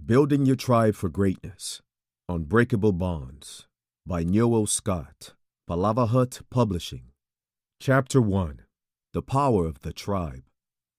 Building Your Tribe for Greatness. Unbreakable Bonds by Nyowo Scott. Palava Hut Publishing. Chapter 1. The Power of the Tribe.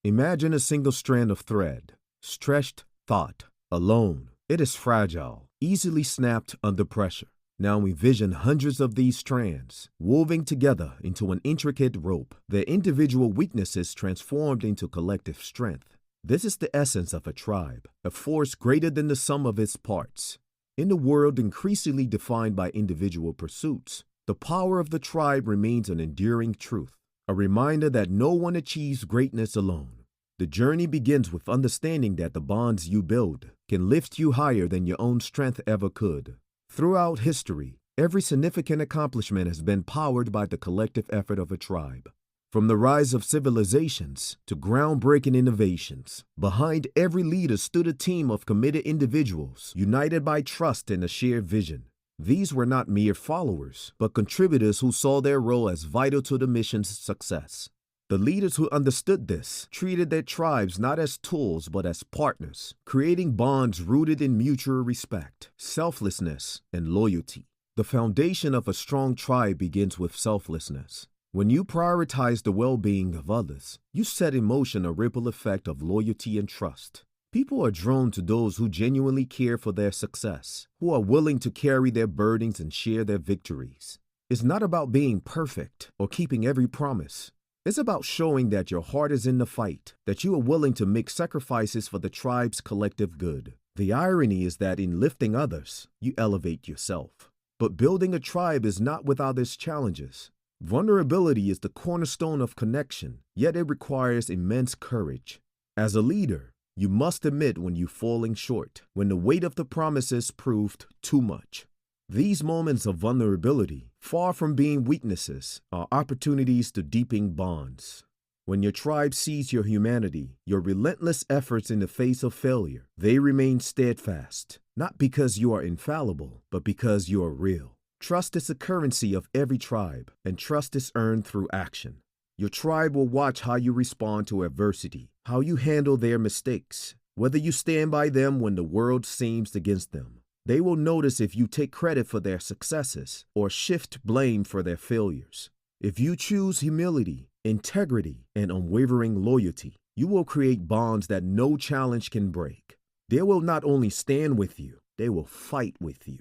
Imagine a single strand of thread, stretched, taut, alone. It is fragile, easily snapped under pressure. Now envision hundreds of these strands, woven together into an intricate rope, their individual weaknesses transformed into collective strength. This is the essence of a tribe, a force greater than the sum of its parts. In a world increasingly defined by individual pursuits, the power of the tribe remains an enduring truth, a reminder that no one achieves greatness alone. The journey begins with understanding that the bonds you build can lift you higher than your own strength ever could. Throughout history, every significant accomplishment has been powered by the collective effort of a tribe. From the rise of civilizations to groundbreaking innovations, behind every leader stood a team of committed individuals, united by trust and a shared vision. These were not mere followers, but contributors who saw their role as vital to the mission's success. The leaders who understood this treated their tribes not as tools but as partners, creating bonds rooted in mutual respect, selflessness, and loyalty. The foundation of a strong tribe begins with selflessness. When you prioritize the well-being of others, you set in motion a ripple effect of loyalty and trust. People are drawn to those who genuinely care for their success, who are willing to carry their burdens and share their victories. It's not about being perfect or keeping every promise. It's about showing that your heart is in the fight, that you are willing to make sacrifices for the tribe's collective good. The irony is that in lifting others, you elevate yourself. But building a tribe is not without its challenges. Vulnerability is the cornerstone of connection, yet it requires immense courage. As a leader, you must admit when you're falling short, when the weight of the promises proved too much. These moments of vulnerability, far from being weaknesses, are opportunities to deepen bonds. When your tribe sees your humanity, your relentless efforts in the face of failure, they remain steadfast, not because you are infallible, but because you are real. Trust is the currency of every tribe, and trust is earned through action. Your tribe will watch how you respond to adversity, how you handle their mistakes, whether you stand by them when the world seems against them. They will notice if you take credit for their successes or shift blame for their failures. If you choose humility, integrity, and unwavering loyalty, you will create bonds that no challenge can break. They will not only stand with you, they will fight with you.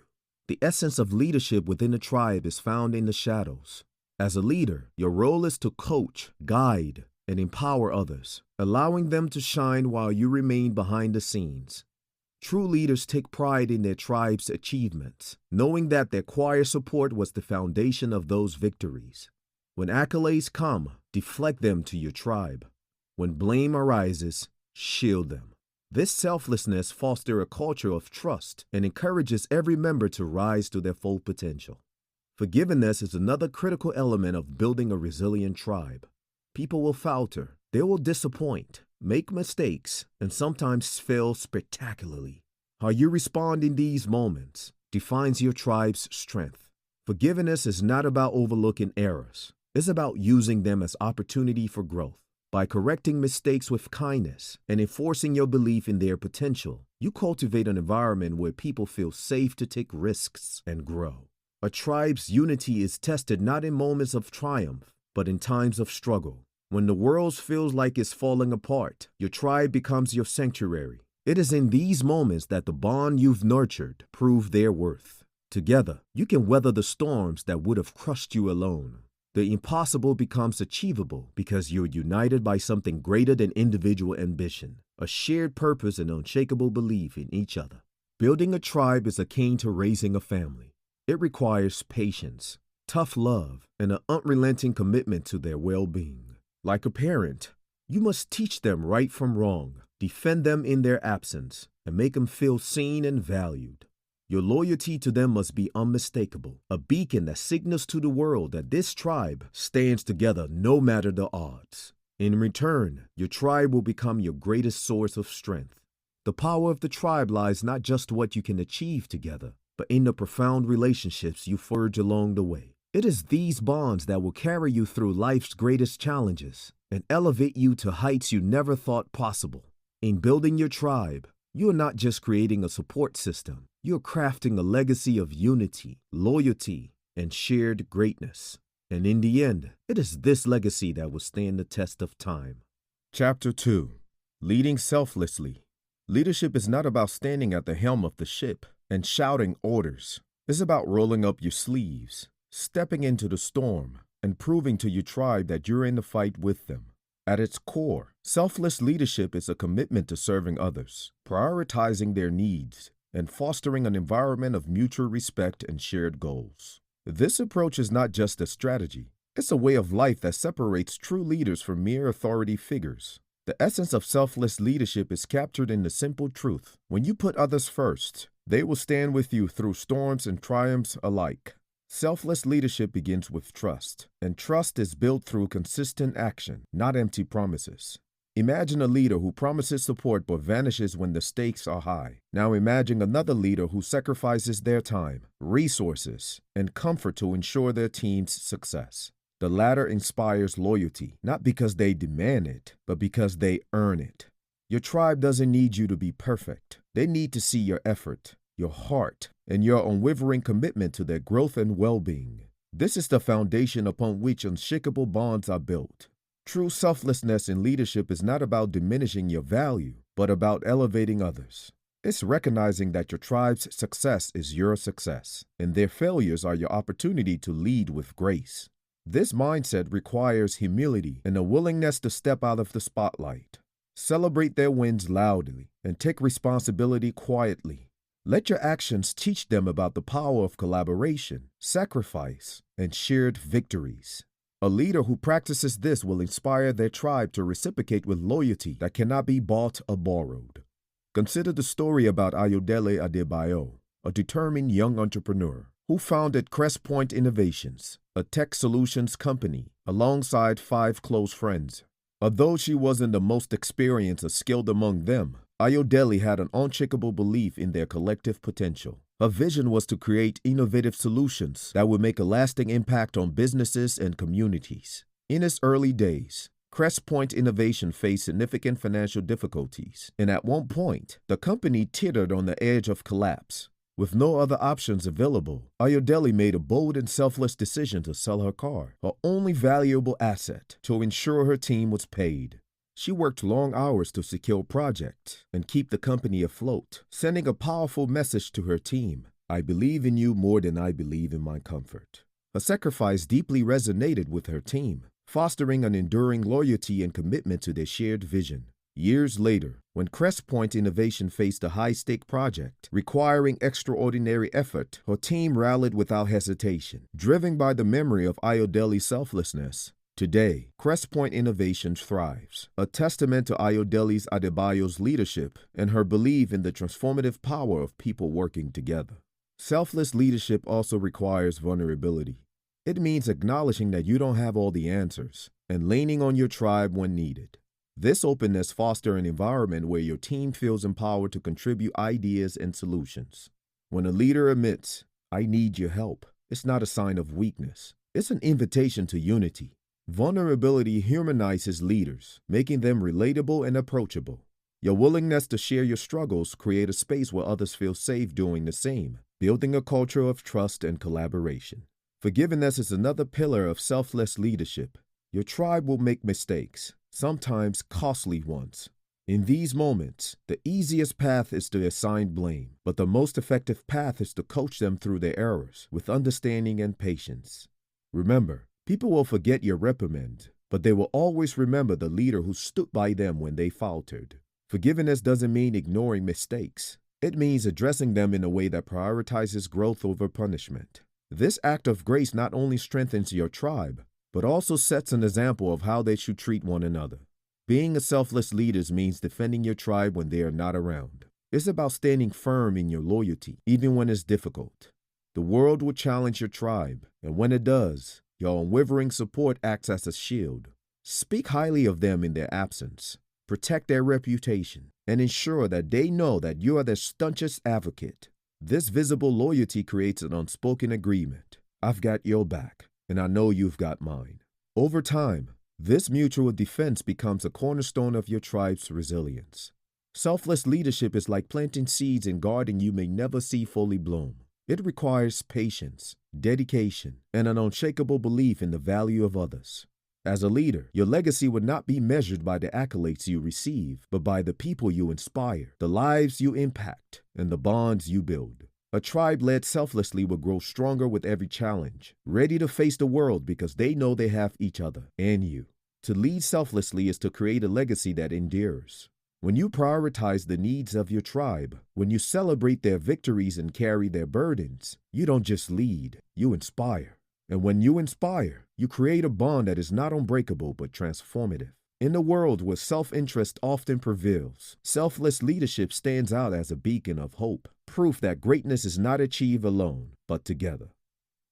The essence of leadership within a tribe is found in the shadows. As a leader, your role is to coach, guide, and empower others, allowing them to shine while you remain behind the scenes. True leaders take pride in their tribe's achievements, knowing that their quiet support was the foundation of those victories. When accolades come, deflect them to your tribe. When blame arises, shield them. This selflessness fosters a culture of trust and encourages every member to rise to their full potential. Forgiveness is another critical element of building a resilient tribe. People will falter, they will disappoint, make mistakes, and sometimes fail spectacularly. How you respond in these moments defines your tribe's strength. Forgiveness is not about overlooking errors. It's about using them as opportunity for growth. By correcting mistakes with kindness and enforcing your belief in their potential, you cultivate an environment where people feel safe to take risks and grow. A tribe's unity is tested not in moments of triumph, but in times of struggle. When the world feels like it's falling apart, your tribe becomes your sanctuary. It is in these moments that the bond you've nurtured prove their worth. Together, you can weather the storms that would have crushed you alone. The impossible becomes achievable because you're united by something greater than individual ambition, a shared purpose and unshakable belief in each other. Building a tribe is akin to raising a family. It requires patience, tough love, and an unrelenting commitment to their well-being. Like a parent, you must teach them right from wrong, defend them in their absence, and make them feel seen and valued. Your loyalty to them must be unmistakable, a beacon that signals to the world that this tribe stands together no matter the odds. In return, your tribe will become your greatest source of strength. The power of the tribe lies not just what you can achieve together, but in the profound relationships you forge along the way. It is these bonds that will carry you through life's greatest challenges and elevate you to heights you never thought possible. In building your tribe, You're not just creating a support system, you're crafting a legacy of unity, loyalty, and shared greatness. And in the end, it is this legacy that will stand the test of time. Chapter 2. Leading Selflessly. Leadership is not about standing at the helm of the ship and shouting orders. It's about rolling up your sleeves, stepping into the storm, and proving to your tribe that you're in the fight with them. At its core, selfless leadership is a commitment to serving others, prioritizing their needs, and fostering an environment of mutual respect and shared goals. This approach is not just a strategy, it's a way of life that separates true leaders from mere authority figures. The essence of selfless leadership is captured in the simple truth: when you put others first, they will stand with you through storms and triumphs alike. Selfless leadership begins with trust, and trust is built through consistent action, not empty promises. Imagine a leader who promises support but vanishes when the stakes are high. Now imagine another leader who sacrifices their time, resources, and comfort to ensure their team's success. The latter inspires loyalty, not because they demand it, but because they earn it. Your tribe doesn't need you to be perfect. They need to see your effort, your heart, and your unwavering commitment to their growth and well-being. This is the foundation upon which unshakable bonds are built. True selflessness in leadership is not about diminishing your value, but about elevating others. It's recognizing that your tribe's success is your success, and their failures are your opportunity to lead with grace. This mindset requires humility and a willingness to step out of the spotlight. Celebrate their wins loudly and take responsibility quietly. Let your actions teach them about the power of collaboration, sacrifice, and shared victories. A leader who practices this will inspire their tribe to reciprocate with loyalty that cannot be bought or borrowed. Consider the story about Ayodele Adebayo, a determined young entrepreneur who founded Crest Point Innovations, a tech solutions company, alongside 5 close friends. Although she wasn't the most experienced or skilled among them, Ayodele had an unshakable belief in their collective potential. Her vision was to create innovative solutions that would make a lasting impact on businesses and communities. In its early days, Crest Point Innovation faced significant financial difficulties, and at one point, the company teetered on the edge of collapse. With no other options available, Ayodele made a bold and selfless decision to sell her car, her only valuable asset, to ensure her team was paid. She worked long hours to secure projects and keep the company afloat, sending a powerful message to her team: "I believe in you more than I believe in my comfort." Her sacrifice deeply resonated with her team, fostering an enduring loyalty and commitment to their shared vision. Years later, when Crest Point Innovation faced a high-stake project requiring extraordinary effort, her team rallied without hesitation, driven by the memory of Ayodele's selflessness. Today, Crest Point Innovation thrives, a testament to Ayodele Adebayo's leadership and her belief in the transformative power of people working together. Selfless leadership also requires vulnerability. It means acknowledging that you don't have all the answers and leaning on your tribe when needed. This openness fosters an environment where your team feels empowered to contribute ideas and solutions. When a leader admits, "I need your help," it's not a sign of weakness. It's an invitation to unity. Vulnerability humanizes leaders, making them relatable and approachable. Your willingness to share your struggles creates a space where others feel safe doing the same, building a culture of trust and collaboration. Forgiveness is another pillar of selfless leadership. Your tribe will make mistakes, sometimes costly ones. In these moments, the easiest path is to assign blame, but the most effective path is to coach them through their errors with understanding and patience. Remember, people will forget your reprimand, but they will always remember the leader who stood by them when they faltered. Forgiveness doesn't mean ignoring mistakes. It means addressing them in a way that prioritizes growth over punishment. This act of grace not only strengthens your tribe, but also sets an example of how they should treat one another. Being a selfless leader means defending your tribe when they are not around. It's about standing firm in your loyalty, even when it's difficult. The world will challenge your tribe, and when it does, your unwavering support acts as a shield. Speak highly of them in their absence, protect their reputation, and ensure that they know that you are their staunchest advocate. This visible loyalty creates an unspoken agreement. I've got your back, and I know you've got mine. Over time, this mutual defense becomes a cornerstone of your tribe's resilience. Selfless leadership is like planting seeds in garden you may never see fully bloom. It requires patience, dedication, and an unshakable belief in the value of others. As a leader, your legacy would not be measured by the accolades you receive, but by the people you inspire, the lives you impact, and the bonds you build. A tribe led selflessly will grow stronger with every challenge, ready to face the world because they know they have each other and you. To lead selflessly is to create a legacy that endures. When you prioritize the needs of your tribe, when you celebrate their victories and carry their burdens, you don't just lead, you inspire. And when you inspire, you create a bond that is not unbreakable but transformative. In a world where self-interest often prevails, selfless leadership stands out as a beacon of hope, proof that greatness is not achieved alone, but together.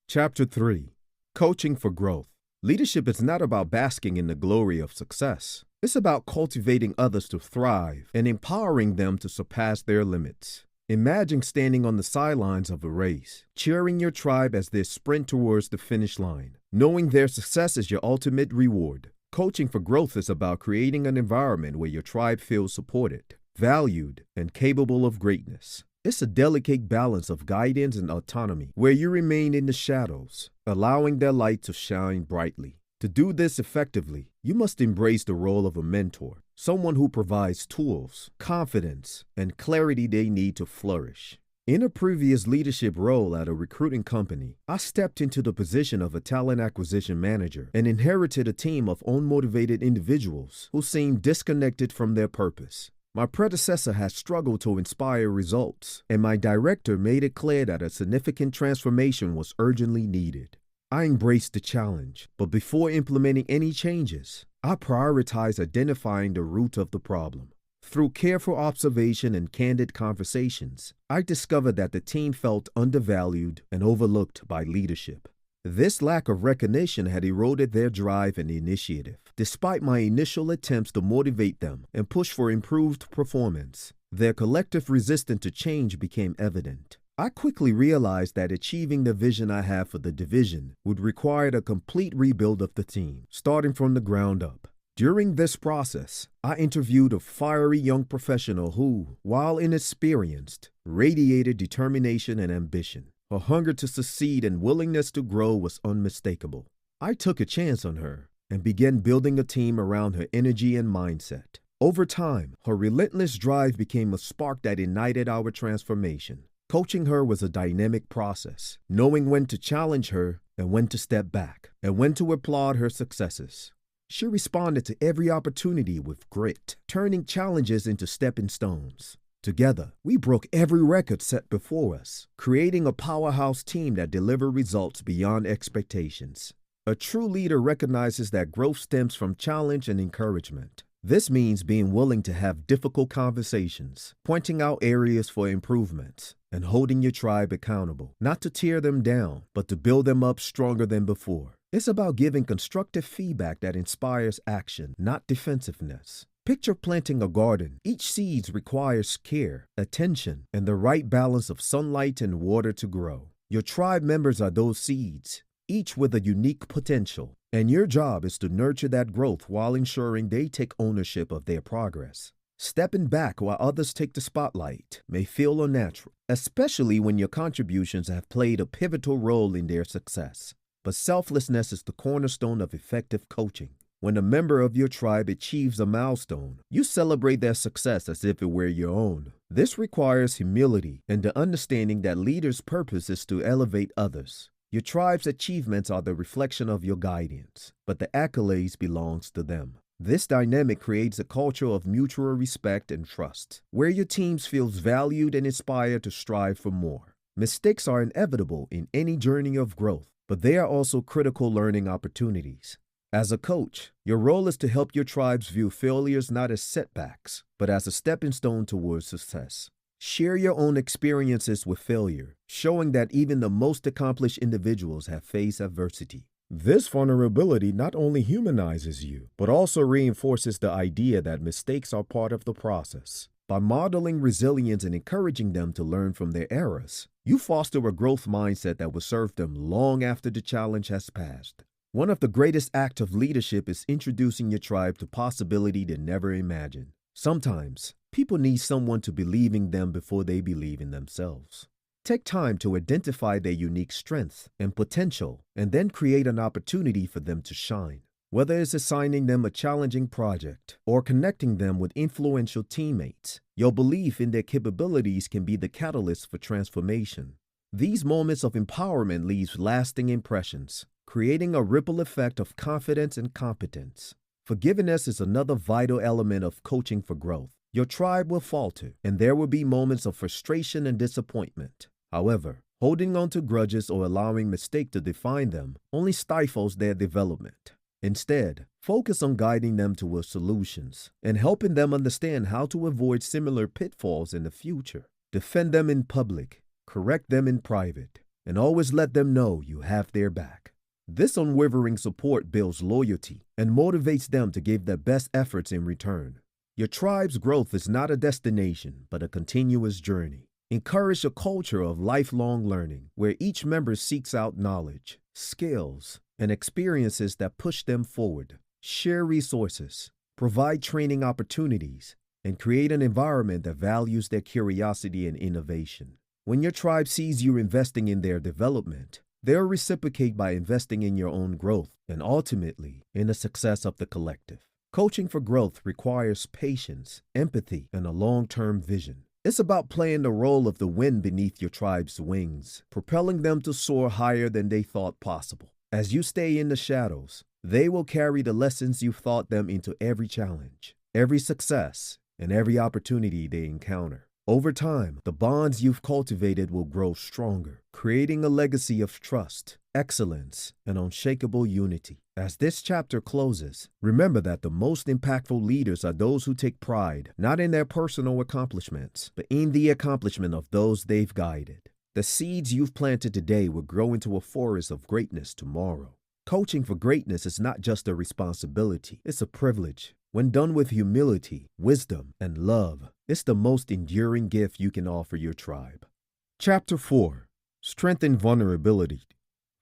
Chapter 3. Coaching for Growth. Leadership is not about basking in the glory of success. It's about cultivating others to thrive and empowering them to surpass their limits. Imagine standing on the sidelines of a race, cheering your tribe as they sprint towards the finish line, knowing their success is your ultimate reward. Coaching for growth is about creating an environment where your tribe feels supported, valued, and capable of greatness. It's a delicate balance of guidance and autonomy, where you remain in the shadows, allowing their light to shine brightly. To do this effectively, you must embrace the role of a mentor, someone who provides tools, confidence, and clarity they need to flourish. In a previous leadership role at a recruiting company, I stepped into the position of a talent acquisition manager and inherited a team of unmotivated individuals who seemed disconnected from their purpose. My predecessor had struggled to inspire results, and my director made it clear that a significant transformation was urgently needed. I embraced the challenge, but before implementing any changes, I prioritized identifying the root of the problem. Through careful observation and candid conversations, I discovered that the team felt undervalued and overlooked by leadership. This lack of recognition had eroded their drive and initiative. Despite my initial attempts to motivate them and push for improved performance, their collective resistance to change became evident. I quickly realized that achieving the vision I had for the division would require a complete rebuild of the team, starting from the ground up. During this process, I interviewed a fiery young professional who, while inexperienced, radiated determination and ambition. Her hunger to succeed and willingness to grow was unmistakable. I took a chance on her and began building a team around her energy and mindset. Over time, her relentless drive became a spark that ignited our transformation. Coaching her was a dynamic process, knowing when to challenge her and when to step back, and when to applaud her successes. She responded to every opportunity with grit, turning challenges into stepping stones. Together, we broke every record set before us, creating a powerhouse team that delivered results beyond expectations. A true leader recognizes that growth stems from challenge and encouragement. This means being willing to have difficult conversations, pointing out areas for improvement, and holding your tribe accountable, not to tear them down, but to build them up stronger than before. It's about giving constructive feedback that inspires action, not defensiveness. Picture planting a garden. Each seed requires care, attention, and the right balance of sunlight and water to grow. Your tribe members are those seeds, each with a unique potential, and your job is to nurture that growth while ensuring they take ownership of their progress. Stepping back while others take the spotlight may feel unnatural, especially when your contributions have played a pivotal role in their success. But selflessness is the cornerstone of effective coaching. When a member of your tribe achieves a milestone, you celebrate their success as if it were your own. This requires humility and the understanding that leaders' purpose is to elevate others. Your tribe's achievements are the reflection of your guidance, but the accolades belongs to them. This dynamic creates a culture of mutual respect and trust, where your team feels valued and inspired to strive for more. Mistakes are inevitable in any journey of growth, but they are also critical learning opportunities. As a coach, your role is to help your tribes view failures not as setbacks, but as a stepping stone towards success. Share your own experiences with failure, showing that even the most accomplished individuals have faced adversity. This vulnerability not only humanizes you, but also reinforces the idea that mistakes are part of the process. By modeling resilience and encouraging them to learn from their errors, you foster a growth mindset that will serve them long after the challenge has passed. One of the greatest acts of leadership is introducing your tribe to possibility they never imagined. Sometimes, People need someone to believe in them before they believe in themselves. Take time to identify their unique strengths and potential, and then create an opportunity for them to shine. Whether it's assigning them a challenging project or connecting them with influential teammates, your belief in their capabilities can be the catalyst for transformation. These moments of empowerment leave lasting impressions, creating a ripple effect of confidence and competence. Forgiveness is another vital element of coaching for growth. Your tribe will falter, and there will be moments of frustration and disappointment. However, holding on to grudges or allowing mistakes to define them only stifles their development. Instead, focus on guiding them towards solutions and helping them understand how to avoid similar pitfalls in the future. Defend them in public, correct them in private, and always let them know you have their back. This unwavering support builds loyalty and motivates them to give their best efforts in return. Your tribe's growth is not a destination, but a continuous journey. Encourage a culture of lifelong learning where each member seeks out knowledge, skills, and experiences that push them forward. Share resources, provide training opportunities, and create an environment that values their curiosity and innovation. When your tribe sees you investing in their development, they'll reciprocate by investing in your own growth and ultimately in the success of the collective. Coaching for growth requires patience, empathy, and a long-term vision. It's about playing the role of the wind beneath your tribe's wings, propelling them to soar higher than they thought possible. As you stay in the shadows, they will carry the lessons you've taught them into every challenge, every success, and every opportunity they encounter. Over time, the bonds you've cultivated will grow stronger, creating a legacy of trust, excellence, and unshakable unity. As this chapter closes, remember that the most impactful leaders are those who take pride not in their personal accomplishments, but in the accomplishment of those they've guided. The seeds you've planted today will grow into a forest of greatness tomorrow. Coaching for greatness is not just a responsibility, it's a privilege. When done with humility, wisdom, and love, it's the most enduring gift you can offer your tribe. Chapter 4. Strengthen vulnerability.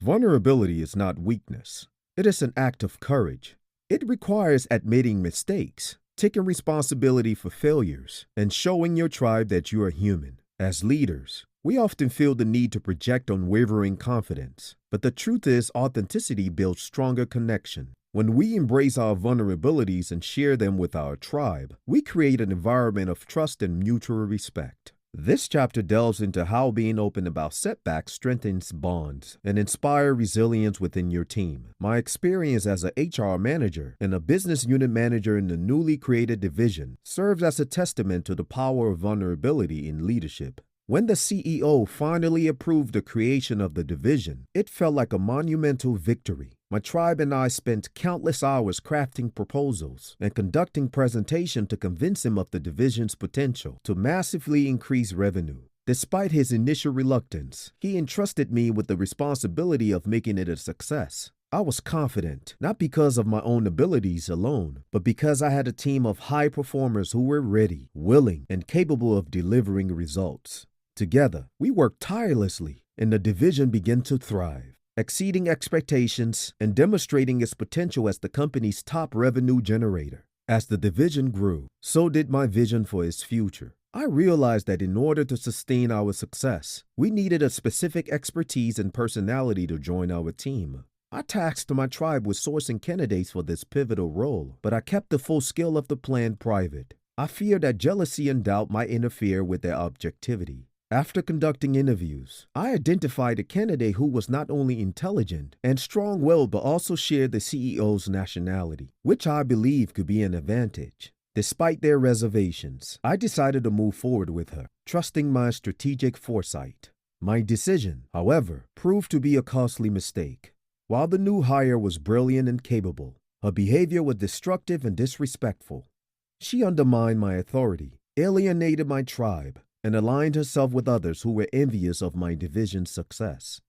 Vulnerability is not weakness. It is an act of courage. It requires admitting mistakes, taking responsibility for failures, and showing your tribe that you are human. As leaders, we often feel the need to project unwavering confidence, but the truth is authenticity builds stronger connection. When we embrace our vulnerabilities and share them with our tribe, we create an environment of trust and mutual respect. This chapter delves into how being open about setbacks strengthens bonds and inspires resilience within your team. My experience as an HR manager and a business unit manager in the newly created division serves as a testament to the power of vulnerability in leadership. When the CEO finally approved the creation of the division, it felt like a monumental victory. My tribe and I spent countless hours crafting proposals and conducting presentations to convince him of the division's potential to massively increase revenue. Despite his initial reluctance, he entrusted me with the responsibility of making it a success. I was confident, not because of my own abilities alone, but because I had a team of high performers who were ready, willing, and capable of delivering results. Together, we worked tirelessly, and the division began to thrive, exceeding expectations and demonstrating its potential as the company's top revenue generator. As the division grew, so did my vision for its future. I realized that in order to sustain our success, we needed a specific expertise and personality to join our team. I tasked my tribe with sourcing candidates for this pivotal role, but I kept the full scale of the plan private. I feared that jealousy and doubt might interfere with their objectivity. After conducting interviews, I identified a candidate who was not only intelligent and strong-willed but also shared the CEO's nationality, which I believed could be an advantage. Despite their reservations, I decided to move forward with her, trusting my strategic foresight. My decision, however, proved to be a costly mistake. While the new hire was brilliant and capable, her behavior was destructive and disrespectful. She undermined my authority, alienated my tribe, and aligned herself with others who were envious of my division's success.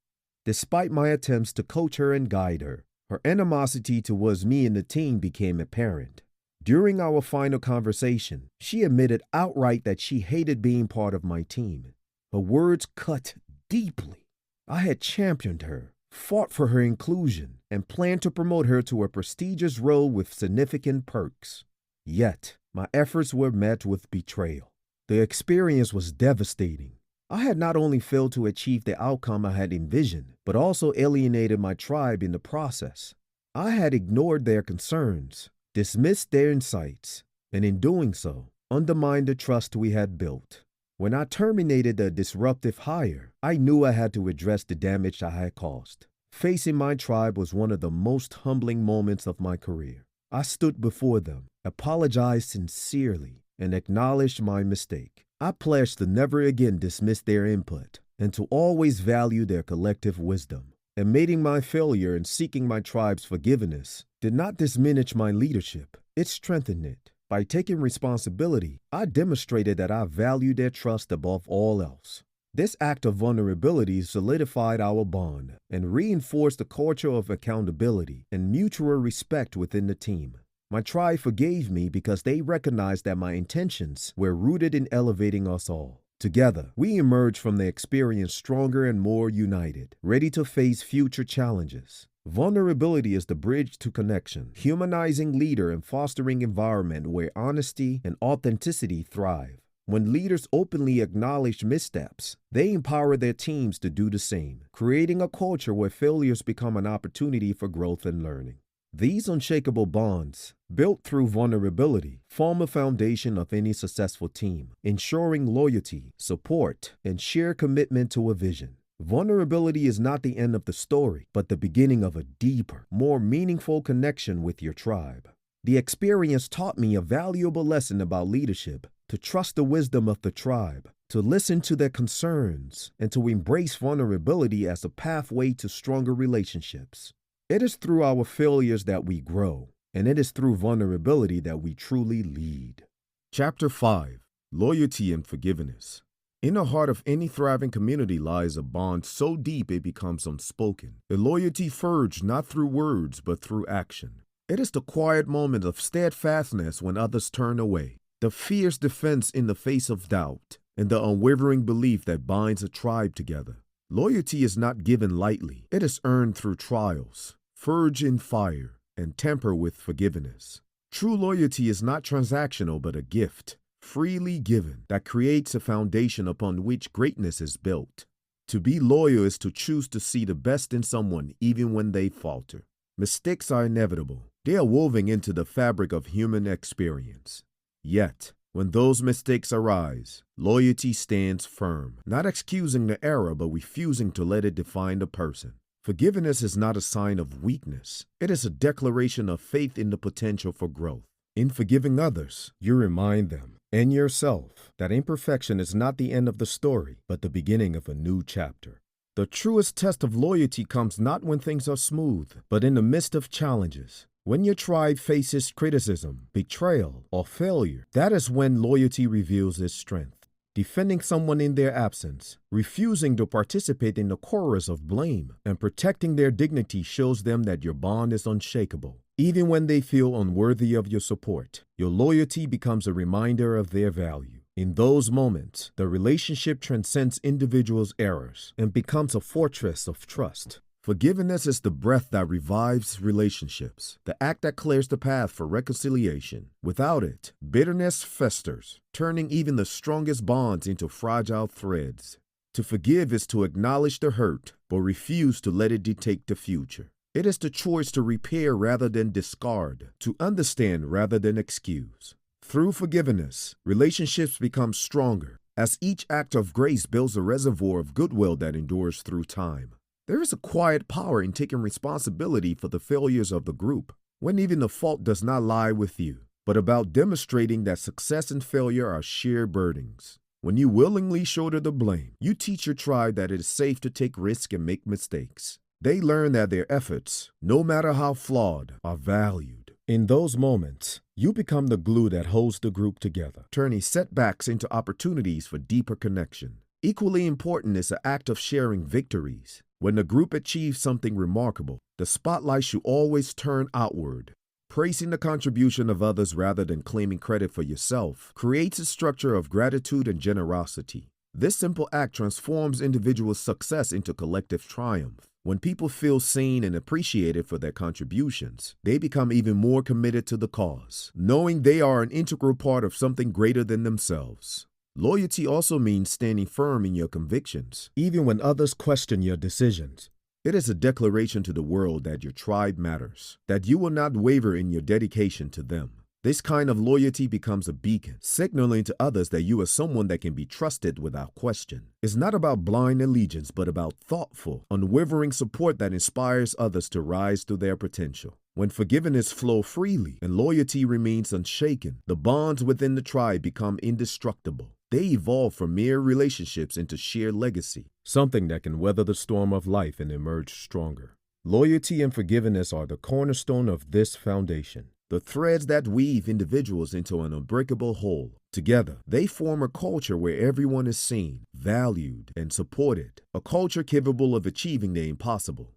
Despite my attempts to coach her and guide her, her animosity towards me and the team became apparent. During our final conversation, she admitted outright that she hated being part of my team. Her words cut deeply. I had championed her, fought for her inclusion, and planned to promote her to a prestigious role with significant perks. Yet, My efforts were met with betrayal. The experience was devastating. I had not only failed to achieve the outcome I had envisioned, but also alienated my tribe in the process. I had ignored their concerns, dismissed their insights, and in doing so, undermined the trust we had built. When I terminated the disruptive hire, I knew I had to address the damage I had caused. Facing my tribe was one of the most humbling moments of my career. I stood before them, apologized sincerely, and acknowledged my mistake. I pledged to never again dismiss their input and to always value their collective wisdom. Admitting my failure and seeking my tribe's forgiveness did not diminish my leadership, it strengthened it. By taking responsibility, I demonstrated that I valued their trust above all else. This act of vulnerability solidified our bond and reinforced the culture of accountability and mutual respect within the team. My tribe forgave me because they recognized that my intentions were rooted in elevating us all. Together, we emerged from the experience stronger and more united, ready to face future challenges. Vulnerability is the bridge to connection, humanizing leader and fostering environment where honesty and authenticity thrive. When leaders openly acknowledge missteps, they empower their teams to do the same, creating a culture where failures become an opportunity for growth and learning. These unshakable bonds, built through vulnerability, form a foundation of any successful team, ensuring loyalty, support, and shared commitment to a vision. Vulnerability is not the end of the story, but the beginning of a deeper, more meaningful connection with your tribe. The experience taught me a valuable lesson about leadership, to trust the wisdom of the tribe, to listen to their concerns, and to embrace vulnerability as a pathway to stronger relationships. It is through our failures that we grow, and it is through vulnerability that we truly lead. Chapter 5. Loyalty and Forgiveness. In the heart of any thriving community lies a bond so deep it becomes unspoken, a loyalty forged not through words but through action. It is the quiet moment of steadfastness when others turn away, the fierce defense in the face of doubt, and the unwavering belief that binds a tribe together. Loyalty is not given lightly. It is earned through trials, forged in fire, and tempered with forgiveness. True loyalty is not transactional but a gift, freely given, that creates a foundation upon which greatness is built. To be loyal is to choose to see the best in someone even when they falter. Mistakes are inevitable. They are woven into the fabric of human experience. Yet, when those mistakes arise, loyalty stands firm, not excusing the error but refusing to let it define the person. Forgiveness is not a sign of weakness. It is a declaration of faith in the potential for growth. In forgiving others, you remind them and yourself that imperfection is not the end of the story, but the beginning of a new chapter. The truest test of loyalty comes not when things are smooth, but in the midst of challenges. When your tribe faces criticism, betrayal, or failure, that is when loyalty reveals its strength. Defending someone in their absence, refusing to participate in the chorus of blame, and protecting their dignity shows them that your bond is unshakable. Even when they feel unworthy of your support, your loyalty becomes a reminder of their value. In those moments, the relationship transcends individuals' errors and becomes a fortress of trust. Forgiveness is the breath that revives relationships, the act that clears the path for reconciliation. Without it, bitterness festers, turning even the strongest bonds into fragile threads. To forgive is to acknowledge the hurt, but refuse to let it dictate the future. It is the choice to repair rather than discard, to understand rather than excuse. Through forgiveness, relationships become stronger, as each act of grace builds a reservoir of goodwill that endures through time. There is a quiet power in taking responsibility for the failures of the group, when even the fault does not lie with you, but about demonstrating that success and failure are shared burdens. When you willingly shoulder the blame, you teach your tribe that it is safe to take risks and make mistakes. They learn that their efforts, no matter how flawed, are valued. In those moments, you become the glue that holds the group together, turning setbacks into opportunities for deeper connection. Equally important is the act of sharing victories. When the group achieves something remarkable, the spotlight should always turn outward. Praising the contribution of others rather than claiming credit for yourself creates a structure of gratitude and generosity. This simple act transforms individual success into collective triumph. When people feel seen and appreciated for their contributions, they become even more committed to the cause, knowing they are an integral part of something greater than themselves. Loyalty also means standing firm in your convictions, even when others question your decisions. It is a declaration to the world that your tribe matters, that you will not waver in your dedication to them. This kind of loyalty becomes a beacon, signaling to others that you are someone that can be trusted without question. It's not about blind allegiance, but about thoughtful, unwavering support that inspires others to rise to their potential. When forgiveness flows freely and loyalty remains unshaken, the bonds within the tribe become indestructible. They evolve from mere relationships into shared legacy, something that can weather the storm of life and emerge stronger. Loyalty and forgiveness are the cornerstone of this foundation, the threads that weave individuals into an unbreakable whole. Together, they form a culture where everyone is seen, valued, and supported, a culture capable of achieving the impossible.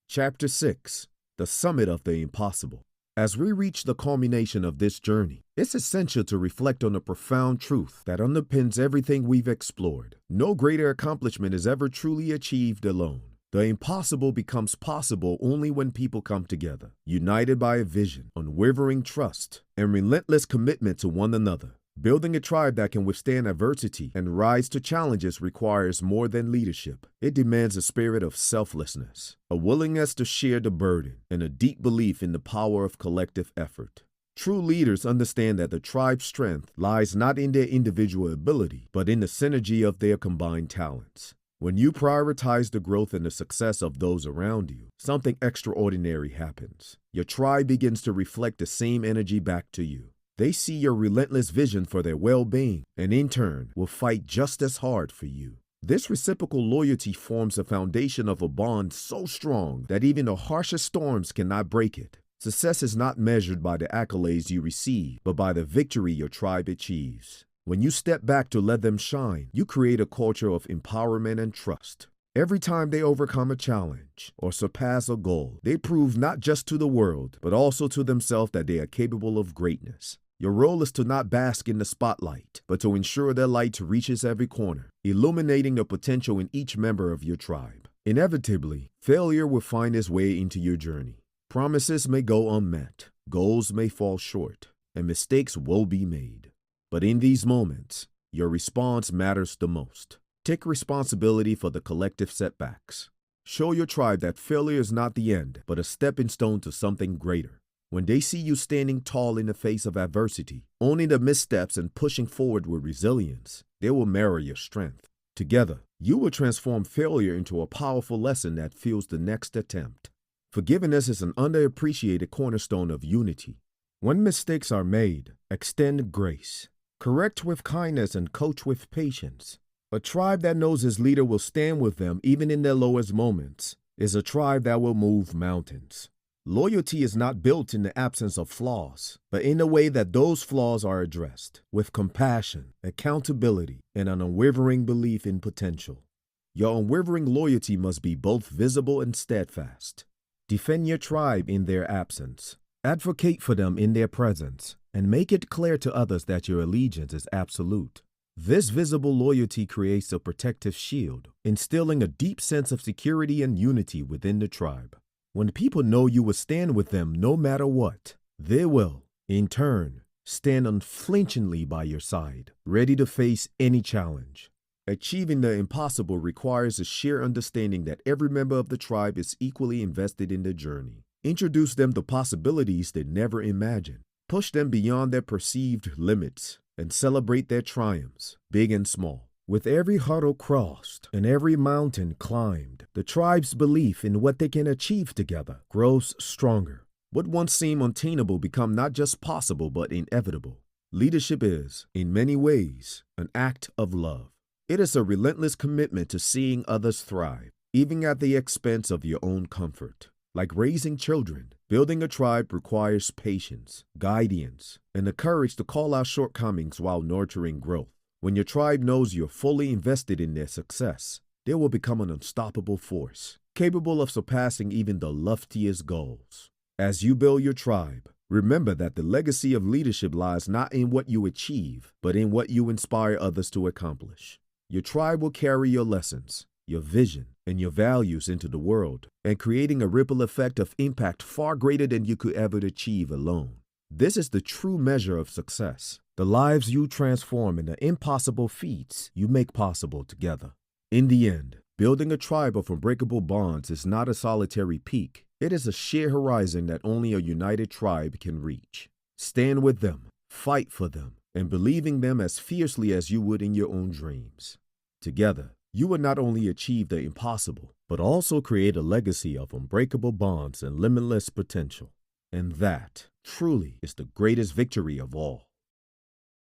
Chapter 6: The Summit of the Impossible. As we reach the culmination of this journey, it's essential to reflect on the profound truth that underpins everything we've explored. No greater accomplishment is ever truly achieved alone. The impossible becomes possible only when people come together, united by a vision, unwavering trust, and relentless commitment to one another. Building a tribe that can withstand adversity and rise to challenges requires more than leadership. It demands a spirit of selflessness, a willingness to share the burden, and a deep belief in the power of collective effort. True leaders understand that the tribe's strength lies not in their individual ability, but in the synergy of their combined talents. When you prioritize the growth and the success of those around you, something extraordinary happens. Your tribe begins to reflect the same energy back to you. They see your relentless vision for their well-being and, in turn, will fight just as hard for you. This reciprocal loyalty forms the foundation of a bond so strong that even the harshest storms cannot break it. Success is not measured by the accolades you receive, but by the victory your tribe achieves. When you step back to let them shine, you create a culture of empowerment and trust. Every time they overcome a challenge or surpass a goal, they prove not just to the world, but also to themselves that they are capable of greatness. Your role is to not bask in the spotlight, but to ensure their light reaches every corner, illuminating the potential in each member of your tribe. Inevitably, failure will find its way into your journey. Promises may go unmet, goals may fall short, and mistakes will be made. But in these moments, your response matters the most. Take responsibility for the collective setbacks. Show your tribe that failure is not the end, but a stepping stone to something greater. When they see you standing tall in the face of adversity, owning the missteps and pushing forward with resilience, they will mirror your strength. Together, you will transform failure into a powerful lesson that fuels the next attempt. Forgiveness is an underappreciated cornerstone of unity. When mistakes are made, extend grace. Correct with kindness and coach with patience. A tribe that knows its leader will stand with them even in their lowest moments is a tribe that will move mountains. Loyalty is not built in the absence of flaws, but in the way that those flaws are addressed, with compassion, accountability, and an unwavering belief in potential. Your unwavering loyalty must be both visible and steadfast. Defend your tribe in their absence. Advocate for them in their presence, and make it clear to others that your allegiance is absolute. This visible loyalty creates a protective shield, instilling a deep sense of security and unity within the tribe. When people know you will stand with them no matter what, they will, in turn, stand unflinchingly by your side, ready to face any challenge. Achieving the impossible requires a sheer understanding that every member of the tribe is equally invested in the journey. Introduce them to possibilities they never imagined. Push them beyond their perceived limits and celebrate their triumphs, big and small. With every hurdle crossed and every mountain climbed, the tribe's belief in what they can achieve together grows stronger. What once seemed unattainable become not just possible but inevitable. Leadership is, in many ways, an act of love. It is a relentless commitment to seeing others thrive, even at the expense of your own comfort. Like raising children, building a tribe requires patience, guidance, and the courage to call out shortcomings while nurturing growth. When your tribe knows you're fully invested in their success, they will become an unstoppable force, capable of surpassing even the loftiest goals. As you build your tribe, remember that the legacy of leadership lies not in what you achieve, but in what you inspire others to accomplish. Your tribe will carry your lessons, your vision, and your values into the world, and creating a ripple effect of impact far greater than you could ever achieve alone. This is the true measure of success, the lives you transform and the impossible feats you make possible together. In the end, building a tribe of unbreakable bonds is not a solitary peak. It is a sheer horizon that only a united tribe can reach. Stand with them, fight for them, and believe in them as fiercely as you would in your own dreams. Together, you will not only achieve the impossible, but also create a legacy of unbreakable bonds and limitless potential. And that, truly, is the greatest victory of all.